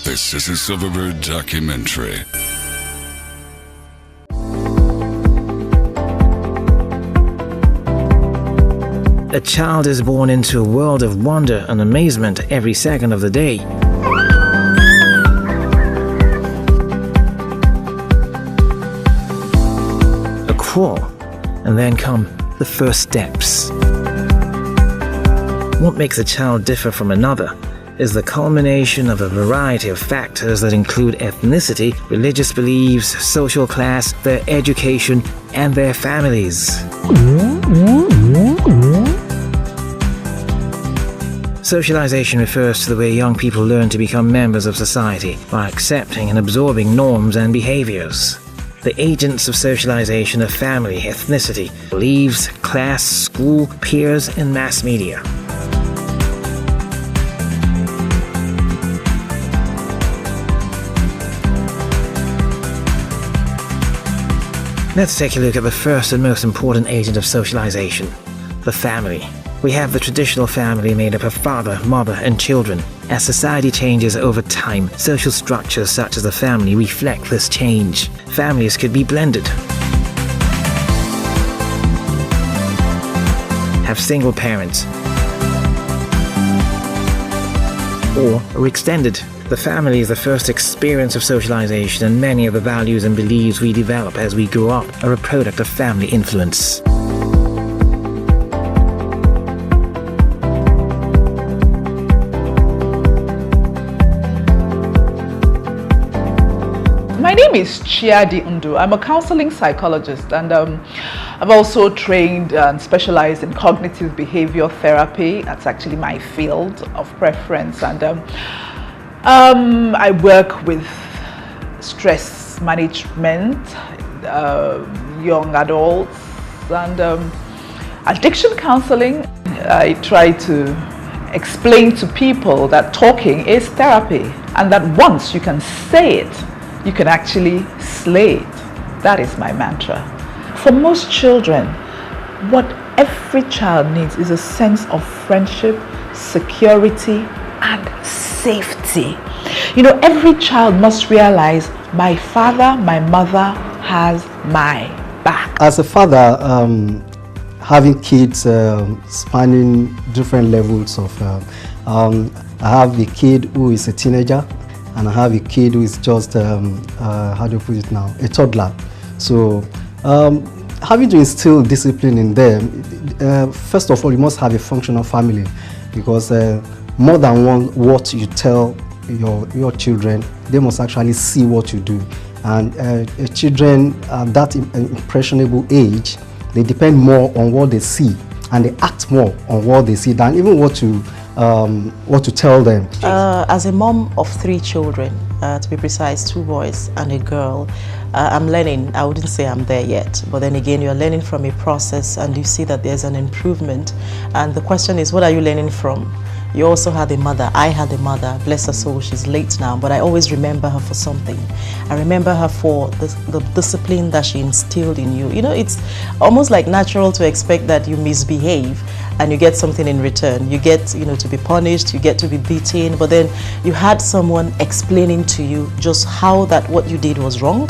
This is a Silverbird documentary. A child is born into a world of wonder and amazement every second of the day. A crawl, and then come the first steps. What makes a child differ from another is the culmination of a variety of factors that include ethnicity, religious beliefs, social class, their education, and their families. Socialization refers to the way young people learn to become members of society by accepting and absorbing norms and behaviors. The agents of socialization are family, ethnicity, beliefs, class, school, peers, and mass media. Let's take a look at the first and most important agent of socialization, the family. We have the traditional family made up of father, mother, and children. As society changes over time, social structures such as the family reflect this change. Families could be blended, have single parents, or extended. The family is the first experience of socialization, and many of the values and beliefs we develop as we grow up are a product of family influence. My name is Chiadi Undu. I'm a counseling psychologist, and I've also trained and specialized in cognitive behavior therapy. That's actually my field of preference, and I work with stress management, young adults, and addiction counseling. I try to explain to people that talking is therapy, and that once you can say it, you can actually slay it. That is my mantra. For most children, what every child needs is a sense of friendship, security, and safety. You know, every child must realize my father, my mother has my back. As a father, having kids spanning different levels of, I have a kid who is a teenager, and I have a kid who is just, how do you put it now, a toddler. So having to instill discipline in them, first of all, you must have a functional family, because more than what you tell your children, they must actually see what you do. And children at that impressionable age, they depend more on what they see, and they act more on what they see than even what to tell them. As a mom of 3 children, to be precise, 2 boys and a girl, I'm learning. I wouldn't say I'm there yet, but then again, you're learning from a process, and you see that there's an improvement. And the question is, what are you learning from? You also had a mother. I had a mother, bless her soul, she's late now, but I always remember her for something. I remember her for the discipline that she instilled in you. You know, it's almost like natural to expect that you misbehave and you get something in return. You get, you know, to be punished, you get to be beaten, but then you had someone explaining to you just how that what you did was wrong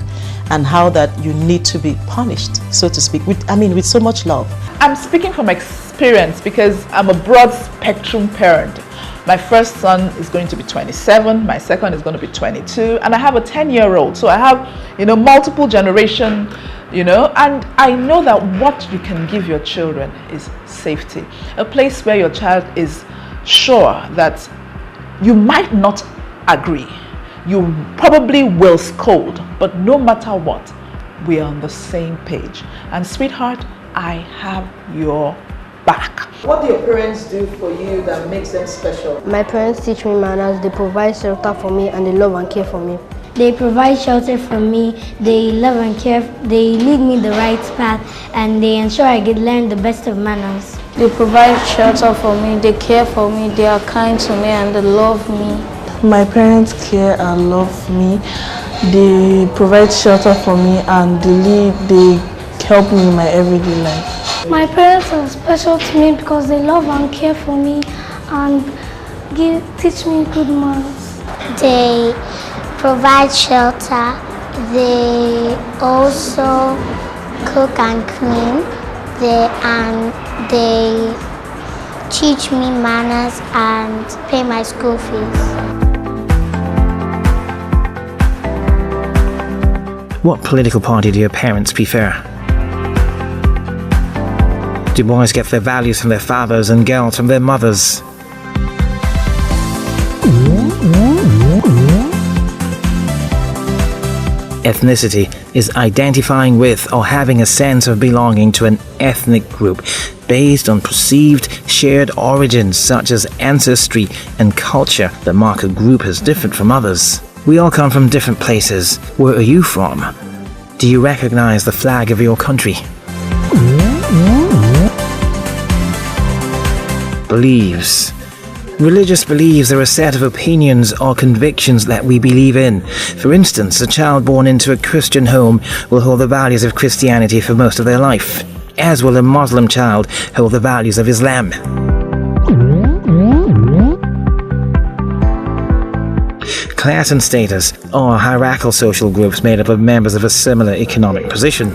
and how that you need to be punished, so to speak, with so much love. I'm speaking from experience because I'm a broad spectrum parent. My first son is going to be 27, my second is going to be 22, and I have a 10-year-old. So I have, you know, multiple generation, you know, and I know that what you can give your children is safety. A place where your child is sure that you might not agree, you probably will scold, but no matter what, we are on the same page. And sweetheart, I have your back. What do your parents do for you that makes them special? My parents teach me manners, they provide shelter for me, and they love and care for me. They provide shelter for me, they love and care, they lead me the right path, and they ensure I get learn the best of manners. They provide shelter for me, they care for me, they are kind to me, and they love me. My parents care and love me. They provide shelter for me, and they help me in my everyday life. My parents are special to me because they love and care for me and teach me good manners. They provide shelter. They also cook and clean. They teach me manners and pay my school fees. What political party do your parents prefer? Do boys get their values from their fathers and girls from their mothers? Ethnicity is identifying with or having a sense of belonging to an ethnic group based on perceived shared origins such as ancestry and culture that mark a group as different from others. We all come from different places. Where are you from? Do you recognize the flag of your country? Beliefs. Religious beliefs are a set of opinions or convictions that we believe in. For instance, a child born into a Christian home will hold the values of Christianity for most of their life, as will a Muslim child hold the values of Islam. Class and status are hierarchical social groups made up of members of a similar economic position.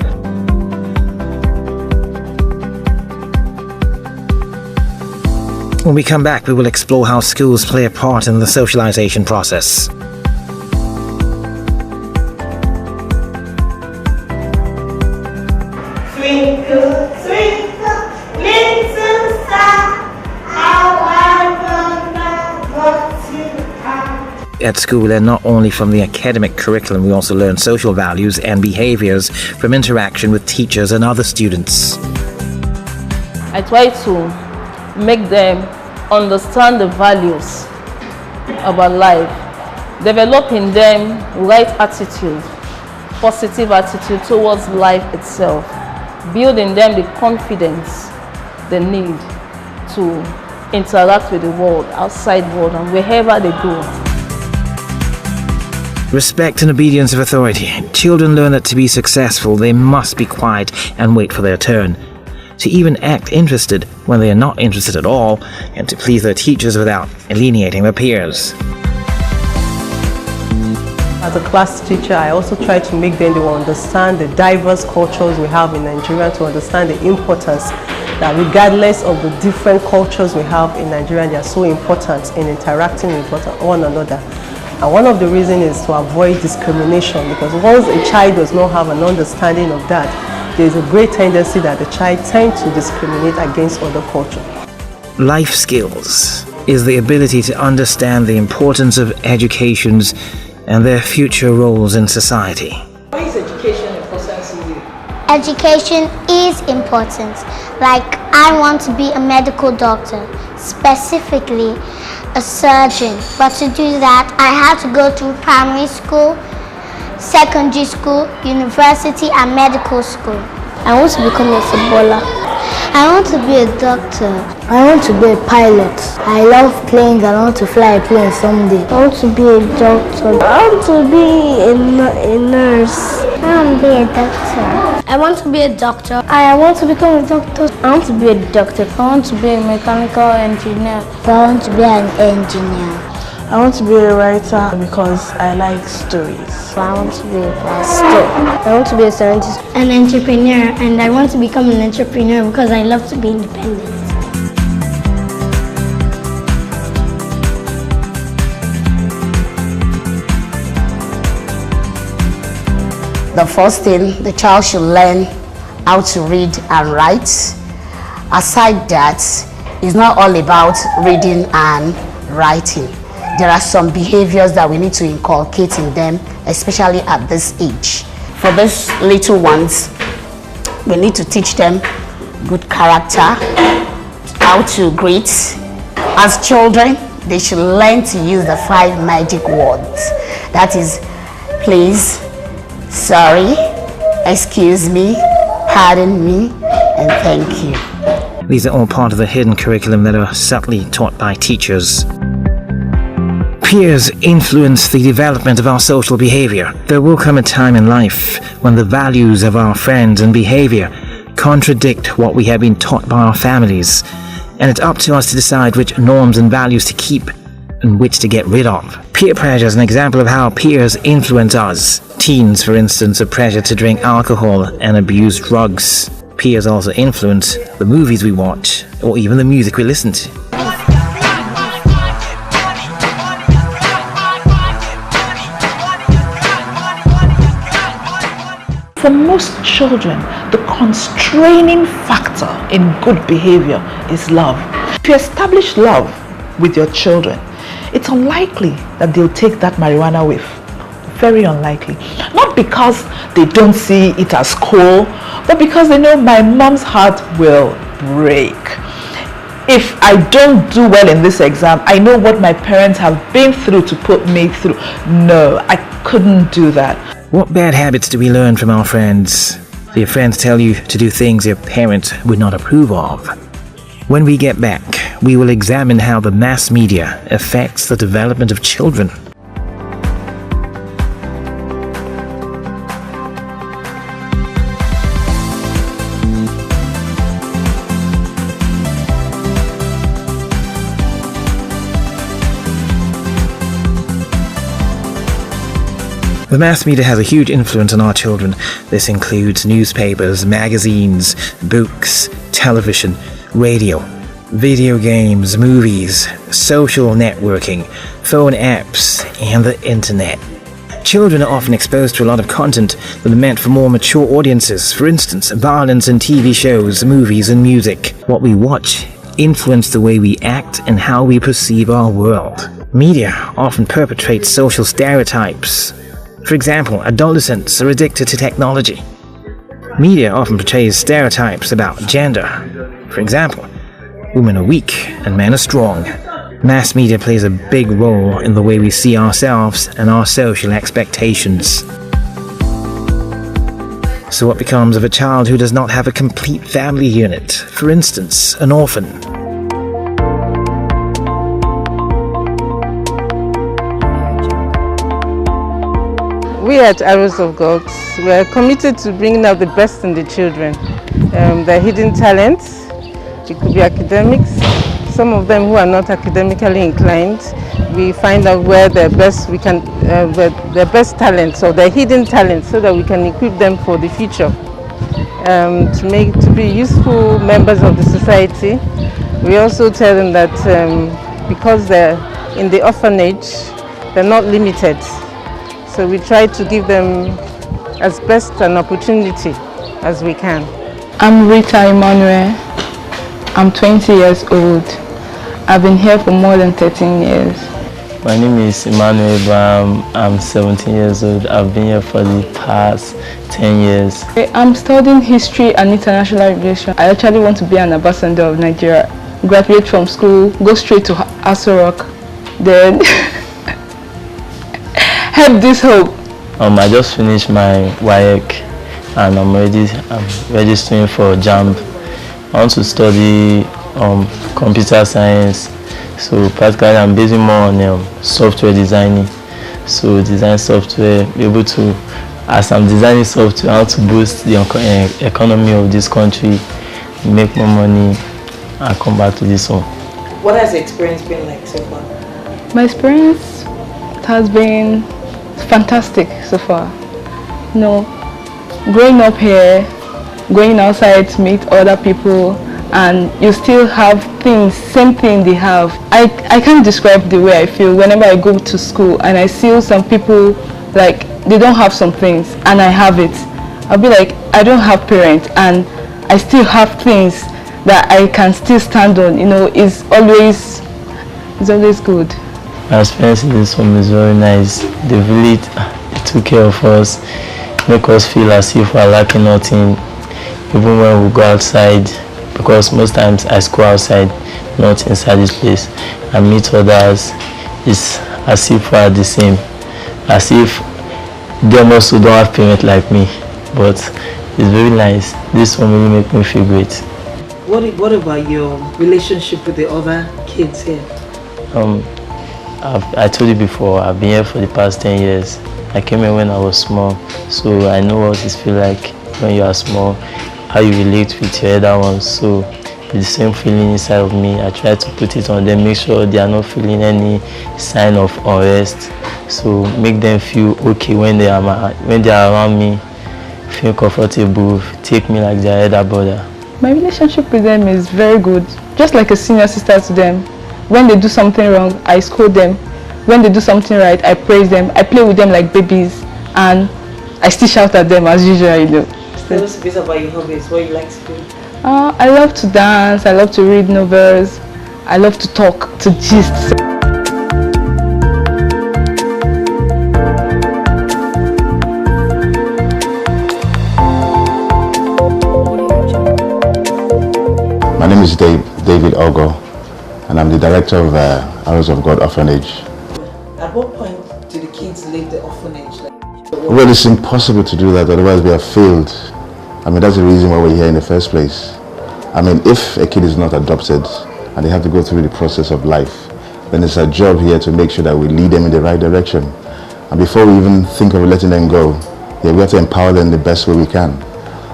When we come back, we will explore how schools play a part in the socialization process. Twinkle, twinkle, little star, how I wonder what you are. At school, we learn not only from the academic curriculum, we also learn social values and behaviors from interaction with teachers and other students. I try to make them understand the values about life, develop in them right attitude, positive attitude towards life itself, build in them the confidence they need to interact with the world, outside world, and wherever they go. Respect and obedience of authority. Children learn that to be successful, they must be quiet and wait for their turn. To even act interested when they are not interested at all, and to please their teachers without alienating their peers. As a class teacher, I also try to make them understand the diverse cultures we have in Nigeria, to understand the importance that regardless of the different cultures we have in Nigeria, they are so important in interacting with one another. And one of the reasons is to avoid discrimination, because once a child does not have an understanding of that, there is a great tendency that the child tends to discriminate against other culture. Life skills is the ability to understand the importance of educations and their future roles in society. Why is education important to you? Education is important. Like, I want to be a medical doctor, specifically a surgeon. But to do that, I have to go through primary school, secondary school, university, and medical school. I want to become a footballer. I want to be a doctor. I want to be a pilot. I love planes. I want to fly a plane someday. I want to be a doctor. I want to be a nurse. I want to be a doctor. I want to be a doctor. I want to become a doctor. I want to be a doctor. I want to be a mechanical engineer. I want to be an engineer. I want to be a writer because I like stories. I want to be a pastor. I want to be a scientist. An entrepreneur, and I want to become an entrepreneur because I love to be independent. The first thing, the child should learn how to read and write. Aside that, it's not all about reading and writing. There are some behaviors that we need to inculcate in them, especially at this age. For these little ones, we need to teach them good character, how to greet. As children, they should learn to use the 5 magic words. That is, please, sorry, excuse me, pardon me, and thank you. These are all part of the hidden curriculum that are subtly taught by teachers. Peers influence the development of our social behavior. There will come a time in life when the values of our friends and behavior contradict what we have been taught by our families, and it's up to us to decide which norms and values to keep and which to get rid of. Peer pressure is an example of how peers influence us. Teens, for instance, are pressured to drink alcohol and abuse drugs. Peers also influence the movies we watch, or even the music we listen to. For most children, the constraining factor in good behavior is love. If you establish love with your children, it's unlikely that they'll take that marijuana whiff. Very unlikely. Not because they don't see it as cool, but because they know my mom's heart will break. If I don't do well in this exam, I know what my parents have been through to put me through. No, I couldn't do that. What bad habits do we learn from our friends? Do your friends tell you to do things your parents would not approve of? When we get back, we will examine how the mass media affects the development of children. The mass media has a huge influence on our children. This includes newspapers, magazines, books, television, radio, video games, movies, social networking, phone apps, and the internet. Children are often exposed to a lot of content that are meant for more mature audiences. For instance, violence in TV shows, movies, and music. What we watch influences the way we act and how we perceive our world. Media often perpetrates social stereotypes. For example, adolescents are addicted to technology. Media often portrays stereotypes about gender. For example, women are weak and men are strong. Mass media plays a big role in the way we see ourselves and our social expectations. So what becomes of a child who does not have a complete family unit? For instance, an orphan. We at Arrows of God, we are committed to bringing out the best in the children. Their hidden talents, it could be academics. Some of them who are not academically inclined, we find out where their best talents or their hidden talents, so that we can equip them for the future. To be useful members of the society. We also tell them that because they're in the orphanage, they're not limited. So we try to give them as best an opportunity as we can. I'm Rita Emmanuel. I'm 20 years old. I've been here for more than 13 years. My name is Emmanuel Bam. I'm 17 years old. I've been here for the past 10 years. I'm studying history and international relations. I actually want to be an ambassador of Nigeria. Graduate from school, go straight to Aso Rock, then help this hope. I just finished my Voic and I'm registering for JAMB. I want to study computer science. So practically I'm basing more on software designing. So design software, be able to, as I'm designing software, I want to boost the economy of this country, make more money and come back to this one. What has the experience been like so far? My experience has been fantastic so far. You know, growing up here, going outside to meet other people, and you still have things, same thing they have. I can't describe the way I feel whenever I go to school and I see some people like they don't have some things and I have it. I'll be like, I don't have parents and I still have things that I can still stand on. You know, it's always good. My experience in this home is very nice. They really took care of us, make us feel as if we're lacking nothing, even when we go outside, because most times I school outside, not inside this place. I meet others, it's as if we're the same, as if them also don't have parents like me, but it's very nice. This one really make me feel great. What about your relationship with the other kids here? I told you before, I've been here for the past 10 years. I came here when I was small, so I know what it feels like when you are small, how you relate with your other ones. So the same feeling inside of me. I try to put it on them, make sure they are not feeling any sign of unrest. So make them feel okay when they are around me, feel comfortable, take me like their elder brother. My relationship with them is very good, just like a senior sister to them. When they do something wrong, I scold them. When they do something right, I praise them. I play with them like babies, and I still shout at them as usual, you know. Tell us a bit about your hobbies, what you like to do. I love to dance, I love to read novels, I love to talk, to gist. My name is David Ogo, and I'm the director of Arrows of God Orphanage. At what point do the kids leave the orphanage? Well, it's impossible to do that, otherwise we have failed. I mean, that's the reason why we're here in the first place. I mean, if a kid is not adopted and they have to go through the process of life, then it's our job here to make sure that we lead them in the right direction. And before we even think of letting them go, we have to empower them the best way we can.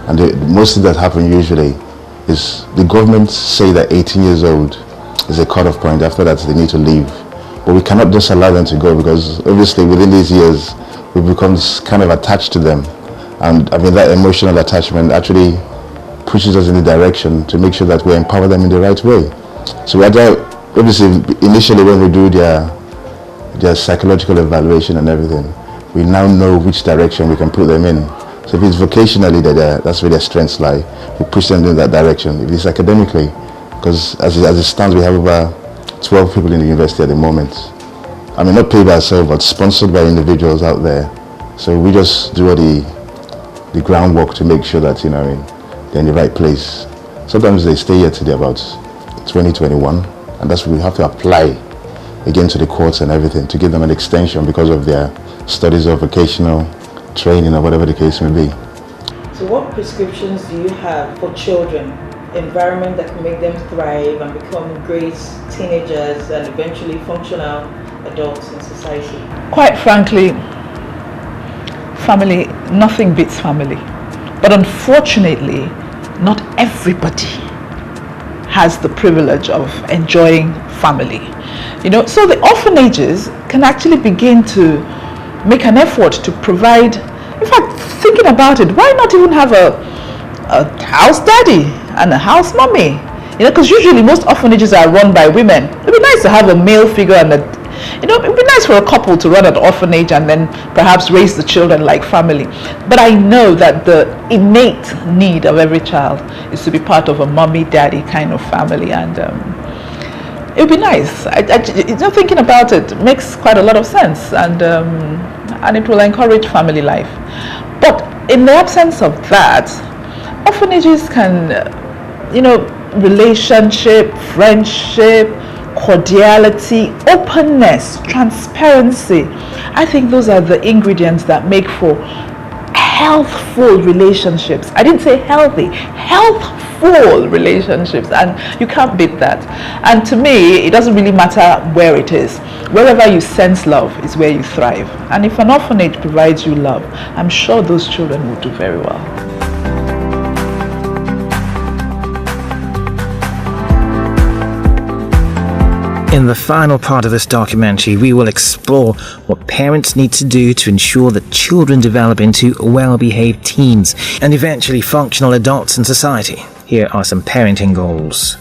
And most of that happen usually is the government say that 18 years old is a cutoff point. After that, they need to leave. But we cannot just allow them to go, because obviously within these years, we become kind of attached to them. And I mean, that emotional attachment actually pushes us in the direction to make sure that we empower them in the right way. So we obviously, initially when we do their psychological evaluation and everything, we now know which direction we can put them in. So if it's vocationally, that's where their strengths lie, we push them in that direction. If it's academically, because as it stands, we have over 12 people in the university at the moment. I mean, not paid by ourselves, but sponsored by individuals out there. So we just do all the groundwork to make sure that, you know, they're in the right place. Sometimes they stay here till they're about 2021, and that's what we have to apply again to the courts and everything to give them an extension because of their studies or vocational training or whatever the case may be. So what prescriptions do you have for children, environment that can make them thrive and become great teenagers and eventually functional adults in society? Quite frankly, family, nothing beats family. But unfortunately, not everybody has the privilege of enjoying family. You know, so the orphanages can actually begin to make an effort to provide, in fact, thinking about it, why not even have a house daddy and a house mommy? You know, because usually most orphanages are run by women. It'd be nice to have a male figure and it'd be nice for a couple to run an orphanage and then perhaps raise the children like family. But I know that the innate need of every child is to be part of a mommy-daddy kind of family, and it would be nice. Thinking about it makes quite a lot of sense, and it will encourage family life. But in the absence of that, orphanages can, relationship, friendship, cordiality, openness, transparency. I think those are the ingredients that make for healthful relationships. I didn't say healthy, healthful relationships, and you can't beat that. And to me, it doesn't really matter where it is. Wherever you sense love is where you thrive. And if an orphanage provides you love, I'm sure those children will do very well. In the final part of this documentary, we will explore what parents need to do to ensure that children develop into well-behaved teens and eventually functional adults in society. Here are some parenting goals.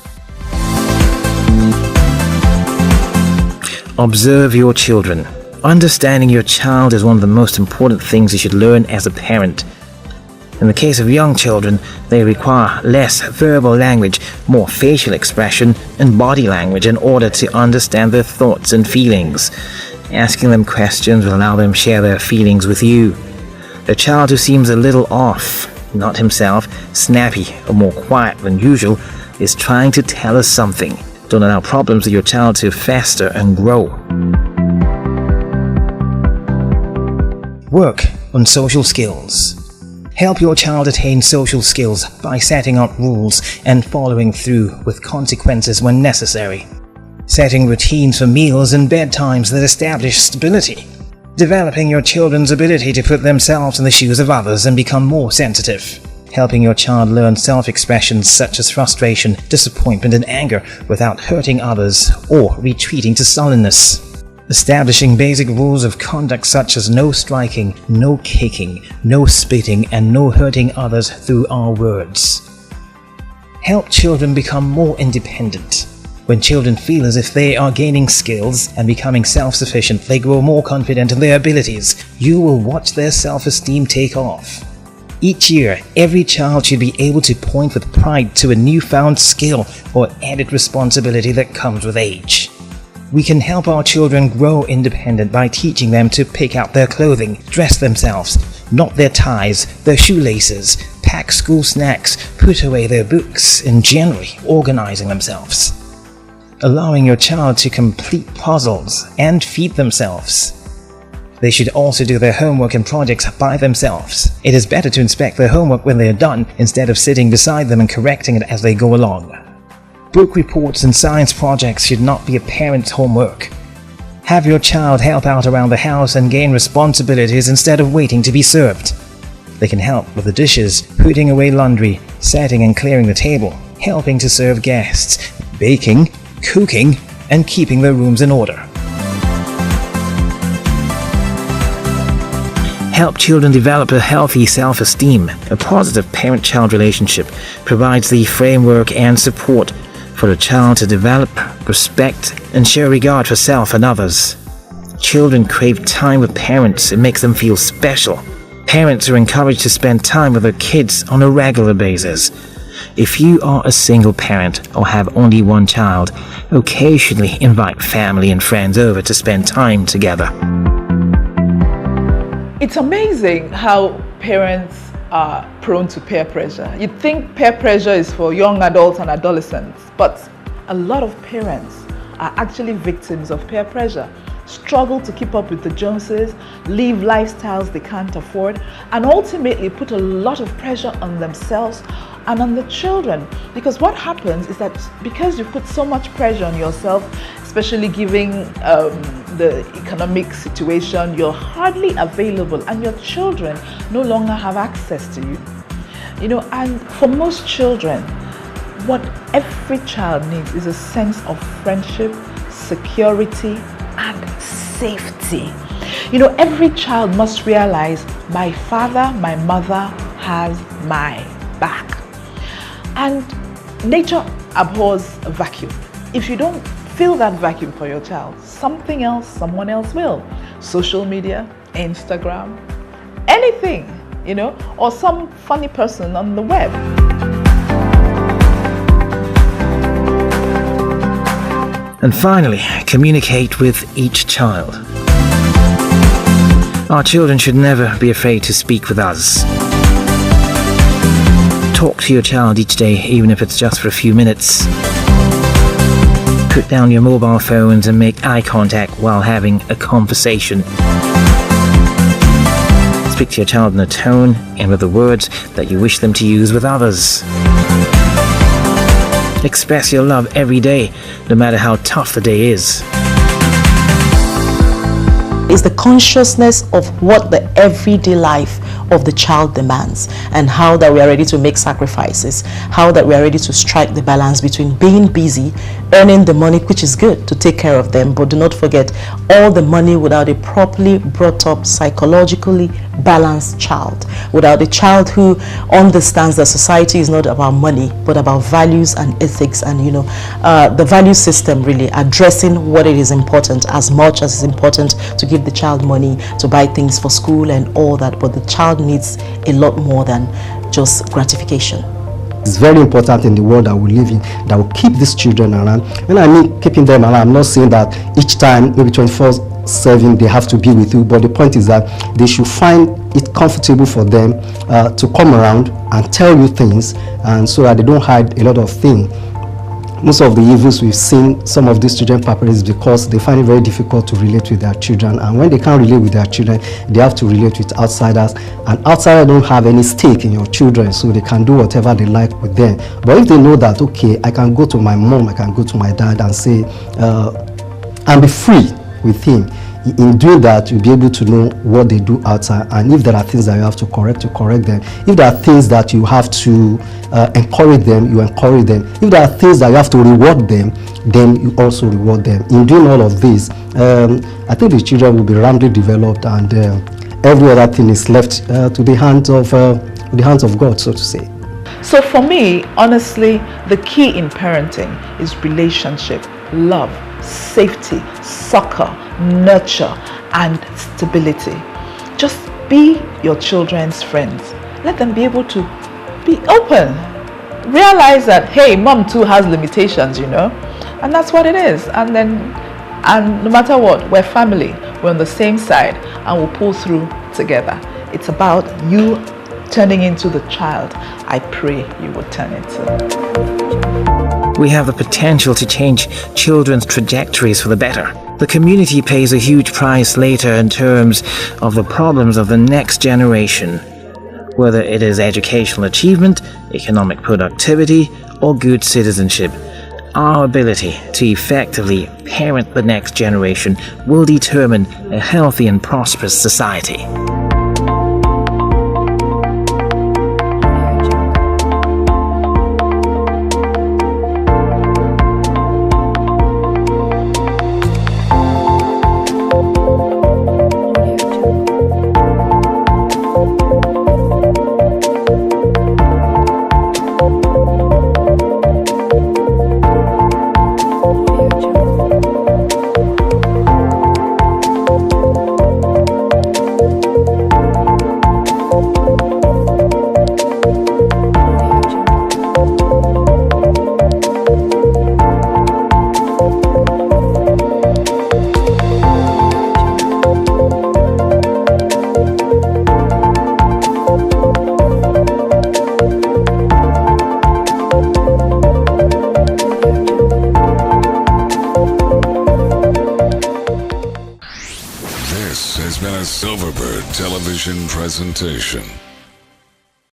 Observe your children. Understanding your child is one of the most important things you should learn as a parent. In the case of young children, they require less verbal language, more facial expression and body language in order to understand their thoughts and feelings. Asking them questions will allow them to share their feelings with you. A child who seems a little off, not himself, snappy or more quiet than usual, is trying to tell us something. Don't allow problems with your child to fester and grow. Work on social skills. Help your child attain social skills by setting up rules and following through with consequences when necessary. Setting routines for meals and bedtimes that establish stability. Developing your children's ability to put themselves in the shoes of others and become more sensitive. helping your child learn self-expressions such as frustration, disappointment, and anger without hurting others or retreating to sullenness. Establishing basic rules of conduct such as no striking, no kicking, no spitting, and no hurting others through our words. Help children become more independent. When children feel as if they are gaining skills and becoming self-sufficient, they grow more confident in their abilities. You will watch their self-esteem take off. Each year, every child should be able to point with pride to a newfound skill or added responsibility that comes with age. We can help our children grow independent by teaching them to pick out their clothing, dress themselves, knot their ties, their shoelaces, pack school snacks, put away their books, and generally organizing themselves. Allowing your child to complete puzzles and feed themselves. They should also do their homework and projects by themselves. It is better to inspect their homework when they are done instead of sitting beside them and correcting it as they go along. Book reports and science projects should not be a parent's homework. Have your child help out around the house and gain responsibilities instead of waiting to be served. They can help with the dishes, putting away laundry, setting and clearing the table, helping to serve guests, baking, cooking, and keeping their rooms in order. Help children develop a healthy self-esteem. A positive parent-child relationship provides the framework and support for a child to develop, respect, and show regard for self and others. Children crave time with parents. It makes them feel special. Parents are encouraged to spend time with their kids on a regular basis. If you are a single parent or have only one child, occasionally invite family and friends over to spend time together. It's amazing how parents are prone to peer pressure. You'd think peer pressure is for young adults and adolescents, but a lot of parents are actually victims of peer pressure, struggle to keep up with the Joneses, live lifestyles they can't afford, and ultimately put a lot of pressure on themselves and on the children. Because what happens is that because you put so much pressure on yourself, especially given the economic situation, you're hardly available and your children no longer have access to you. You know, and for most children, what every child needs is a sense of friendship, security, and safety. You know, every child must realize my father, my mother has my back. And nature abhors a vacuum. If you don't fill that vacuum for your child, something else, someone else will. Social media, Instagram, anything, you know, or some funny person on the web. And finally, communicate with each child. Our children should never be afraid to speak with us. Talk to your child each day, even if it's just for a few minutes. Put down your mobile phones and make eye contact while having a conversation. Speak to your child in a tone and with the words that you wish them to use with others. Express your love every day, no matter how tough the day is. Is the consciousness of what the everyday life of the child demands, and how that we are ready to make sacrifices, how that we are ready to strike the balance between being busy, earning the money, which is good to take care of them, but do not forget all the money without a properly brought up, psychologically balanced child, without a child who understands that society is not about money but about values and ethics, and you know, the value system really addressing what it is important as much as it's important to give the child money to buy things for school and all that, but the child needs a lot more than just gratification. It's very important in the world that we live in that will keep these children around. When I mean keeping them around, I'm not saying that each time, maybe 24/7, they have to be with you, but the point is that they should find it comfortable for them to come around and tell you things, and so that they don't hide a lot of things. Most of the evils we've seen some of these children perpetrate is because they find it very difficult to relate with their children, and when they can't relate with their children, they have to relate with outsiders, and outsiders don't have any stake in your children, so they can do whatever they like with them. But if they know that, okay, I can go to my mom, I can go to my dad and say and be free with him, In doing that, you'll be able to know what they do outside, and if there are things that you have to correct them. If there are things that you have to encourage them, you encourage them. If there are things that you have to reward them, then you also reward them. In doing all of this, I think the children will be roundly developed, and every other thing is left to the hands of God, so to say. So for me, honestly, the key in parenting is relationship, love, safety, succor, nurture, and stability. Just be your children's friends. Let them be able to be open. Realize that, hey, mom too has limitations, and that's what it is. And no matter what, we're family. We're on the same side, and we'll pull through together. It's about you turning into the child I pray you will turn into. We have the potential to change children's trajectories for the better. The community pays a huge price later in terms of the problems of the next generation, whether it is educational achievement, economic productivity, or good citizenship. Our ability to effectively parent the next generation will determine a healthy and prosperous society. This has been a Silverbird television presentation.